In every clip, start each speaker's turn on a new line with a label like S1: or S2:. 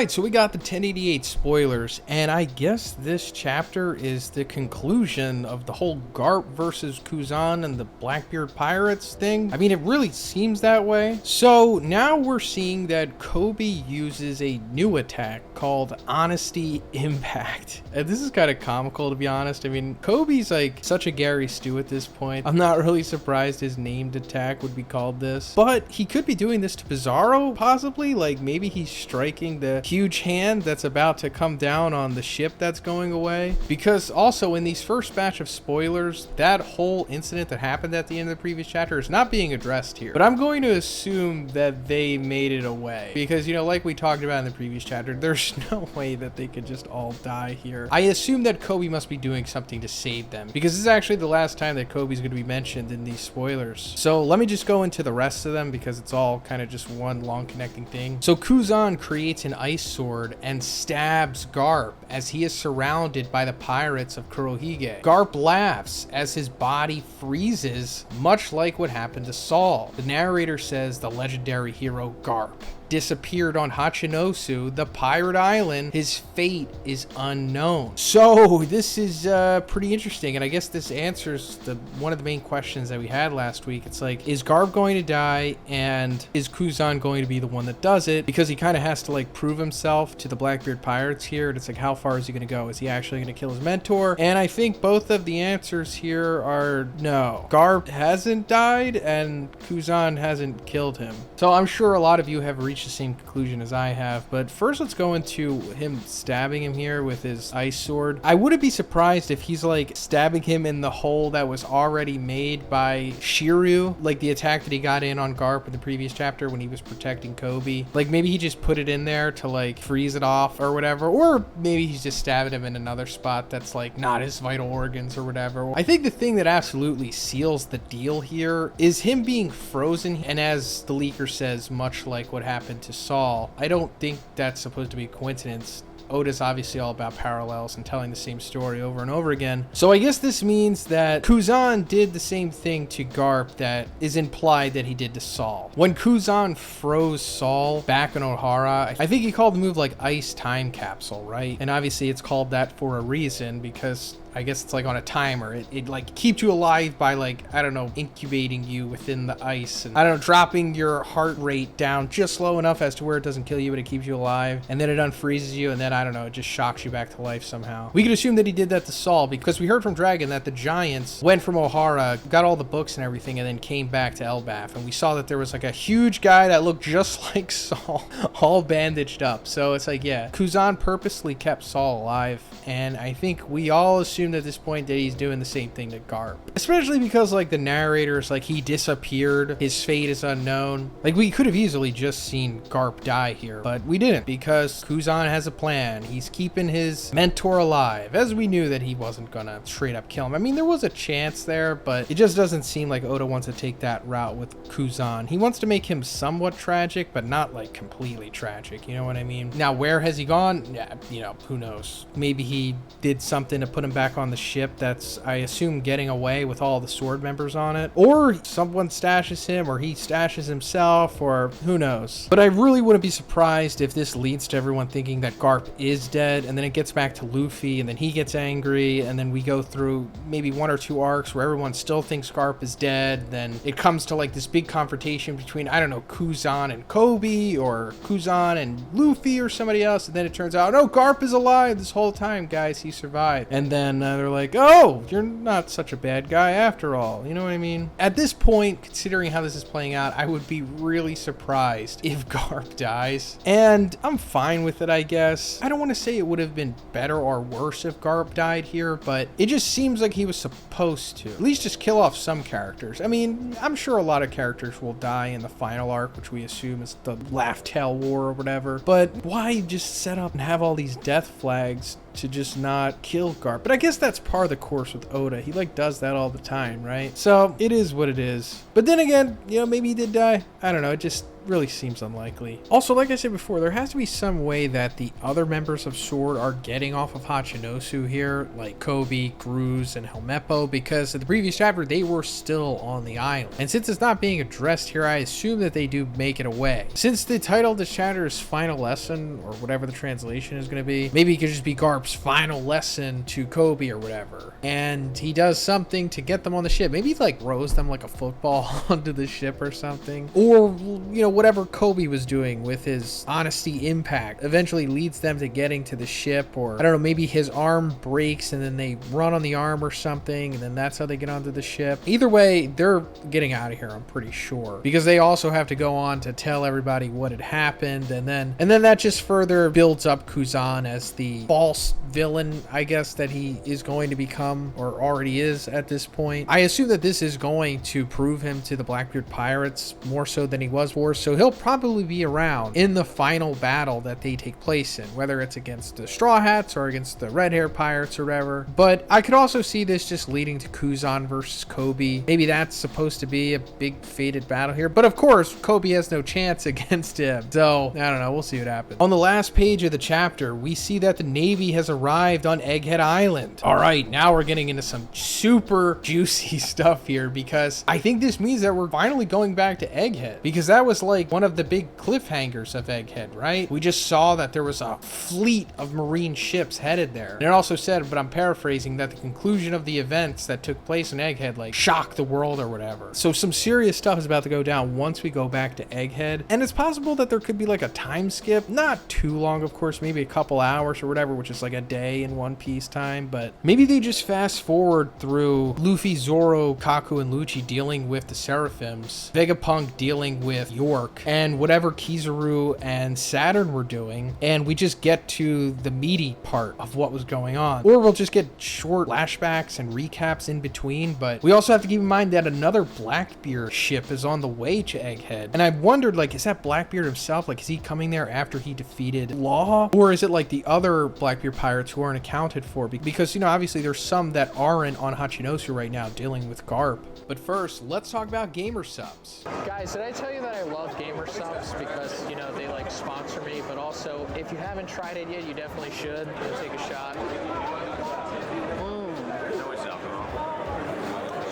S1: Alright, so we got the 1088 spoilers, and I guess this chapter is the conclusion of the whole Garp versus Kuzan and the Blackbeard Pirates thing. I mean, it really seems that way. So now we're seeing that Kobe uses a new attack called Honesty Impact. And this is kind of comical, to be honest. I mean, Kobe's like such a Gary Stu at this point. I'm not really surprised his named attack would be called this. But he could be doing this to Bizarro, possibly. Like, maybe he's striking the huge hand that's about to come down on the ship that's going away. Because also in these first batch of spoilers, that whole incident that happened at the end of the previous chapter is not being addressed here. But I'm going to assume that they made it away. Because, you know, like we talked about in the previous chapter, there's no way that they could just all die here. I assume that Kobe must be doing something to save them. Because this is actually the last time that Kobe's going to be mentioned in these spoilers. So let me just go into the rest of them because it's all kind of just one long connecting thing. So Kuzan creates an ice sword and stabs Garp as he is surrounded by the pirates of Kurohige. Garp laughs as his body freezes, much like what happened to Saul. The narrator says the legendary hero Garp disappeared on Hachinosu, the pirate island. His fate is unknown. So this is pretty interesting, and I guess this answers one of the main questions that we had last week. It's like, is Garp going to die, and is Kuzan going to be the one that does it? Because he kind of has to like prove himself to the Blackbeard Pirates here, and it's like, how far is he going to go? Is he actually going to kill his mentor? And I think both of the answers here are no. Garp hasn't died, and Kuzan hasn't killed him. So I'm sure a lot of you have reached the same conclusion as I have, but first let's go into him stabbing him here with his ice sword. I wouldn't be surprised if he's like stabbing him in the hole that was already made by Shiryu, like the attack that he got in on Garp in the previous chapter when he was protecting Kobe. Like maybe he just put it in there to like freeze it off or whatever, or maybe he's just stabbing him in another spot that's like not his vital organs or whatever. I think the thing that absolutely seals the deal here is him being frozen, and as the leaker says, much like what happened to Saul. I don't think that's supposed to be a coincidence. Oda's obviously all about parallels and telling the same story over and over again. So I guess this means that Kuzan did the same thing to Garp that is implied that he did to Saul. When Kuzan froze Saul back in Ohara, I think he called the move like Ice Time Capsule, right? And obviously it's called that for a reason, because I guess it's like on a timer. It like keeps you alive by like, I don't know, incubating you within the ice, and I don't know, dropping your heart rate down just low enough as to where it doesn't kill you, but it keeps you alive. And then it unfreezes you, and then I don't know, it just shocks you back to life somehow. We could assume that he did that to Saul because we heard from Dragon that the giants went from Ohara, got all the books and everything, and then came back to Elbaf. And we saw that there was like a huge guy that looked just like Saul, all bandaged up. So it's like, yeah, Kuzan purposely kept Saul alive. And I think we all assume at this point that he's doing the same thing to Garp, especially because like the narrator's like, he disappeared, his fate is unknown. Like we could have easily just seen Garp die here, but we didn't, because Kuzan has a plan. He's keeping his mentor alive, as we knew that he wasn't gonna straight up kill him. I mean, there was a chance there, but it just doesn't seem like Oda wants to take that route with Kuzan. He wants to make him somewhat tragic, but not like completely tragic, you know what I mean? Now, where has he gone? Yeah, you know, who knows? Maybe he did something to put him back on the ship that's, I assume, getting away with all the sword members on it, or someone stashes him, or he stashes himself, or who knows. But I really wouldn't be surprised if this leads to everyone thinking that Garp is dead, and then it gets back to Luffy, and then he gets angry, and then we go through maybe 1 or 2 arcs where everyone still thinks Garp is dead. Then it comes to like this big confrontation between, I don't know, Kuzan and Kobe, or Kuzan and Luffy, or somebody else, and then it turns out, no, Garp is alive this whole time, guys, he survived. And then they're like, oh, you're not such a bad guy after all, you know what I mean? At this point, considering how this is playing out, I would be really surprised if Garp dies, and I'm fine with it, I guess. I don't want to say it would have been better or worse if Garp died here, but it just seems like he was supposed to at least just kill off some characters. I mean, I'm sure a lot of characters will die in the final arc, which we assume is the Laugh Tale War or whatever, but why just set up and have all these death flags to just not kill Garp? But I guess that's part of the course with Oda. He like does that all the time, right? So it is what it is. But then again, you know, maybe he did die. I don't know. It just really seems unlikely. Also, like I said before, there has to be some way that the other members of SWORD are getting off of Hachinosu here, like Kobe, Gruz, and Helmeppo, because in the previous chapter, they were still on the island. And since it's not being addressed here, I assume that they do make it away. Since the title of this chapter is Final Lesson, or whatever the translation is going to be, maybe it could just be Garp's final lesson to Kobe or whatever. And he does something to get them on the ship. Maybe he like throws them like a football onto the ship or something. Or, you know, whatever Kobe was doing with his honesty impact eventually leads them to getting to the ship. Or, I don't know, maybe his arm breaks and then they run on the arm or something, and then that's how they get onto the ship. Either way, they're getting out of here, I'm pretty sure. Because they also have to go on to tell everybody what had happened, and then that just further builds up Kuzan as the false villain, I guess, that he is going to become, or already is at this point. I assume that this is going to prove him to the Blackbeard Pirates more so than he was before, so he'll probably be around in the final battle that they take place in, whether it's against the Straw Hats or against the Red Hair Pirates or whatever. But I could also see this just leading to Kuzan versus Kobe. Maybe that's supposed to be a big fated battle here, but of course Kobe has no chance against him, so I don't know, we'll see what happens. On the last page of the chapter, we see that the Navy has arrived on Egghead Island. All right, now we're getting into some super juicy stuff here, because I think this means that we're finally going back to Egghead, because that was like one of the big cliffhangers of Egghead, right? We just saw that there was a fleet of marine ships headed there, and it also said, but I'm paraphrasing, that the conclusion of the events that took place in Egghead like shocked the world or whatever. So some serious stuff is about to go down once we go back to Egghead, and it's possible that there could be like a time skip, not too long of course, maybe a couple hours or whatever, which is like a day in One Piece time, but maybe they just fast forward through Luffy, Zoro, Kaku, and Lucci dealing with the Seraphims, Vegapunk dealing with York, and whatever Kizaru and Saturn were doing, and we just get to the meaty part of what was going on. Or we'll just get short flashbacks and recaps in between, but we also have to keep in mind that another Blackbeard ship is on the way to Egghead, and I wondered, like, is that Blackbeard himself? Like, is he coming there after he defeated Law? Or is it like the other Blackbeard pirates who aren't accounted for? Because, you know, obviously there's some that aren't on Hachinosu right now dealing with Garp. But first, let's talk about Gamer Subs.
S2: Guys, did I tell you that I love Gamer Subs because, you know, they like sponsor me, but also if you haven't tried it yet, you definitely should. Take a shot.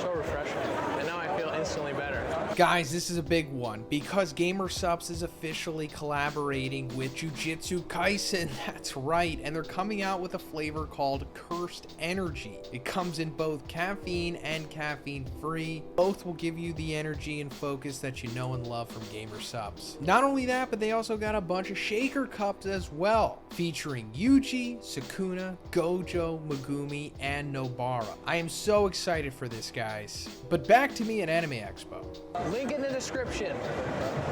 S2: So refreshing. And now I feel instantly better.
S1: Guys, this is a big one because Gamer Subs is officially collaborating with Jujutsu Kaisen. That's right, and they're coming out with a flavor called Cursed Energy. It comes in both caffeine and caffeine free. Both will give you the energy and focus that you know and love from Gamer Subs. Not only that, but they also got a bunch of shaker cups as well, featuring Yuji, Sukuna, Gojo, Megumi, and Nobara. I am so excited for this, guys. But back to me at Anime Expo.
S2: Link in the description.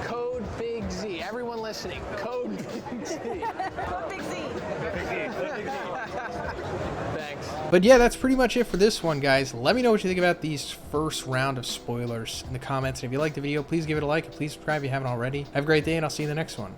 S2: Code Big Z. Everyone listening, code Big Z.
S3: Code Big Z.
S2: Thanks.
S1: But yeah, that's pretty much it for this one, guys. Let me know what you think about these first round of spoilers in the comments. And if you liked the video, please give it a like and please subscribe if you haven't already. Have a great day, and I'll see you in the next one.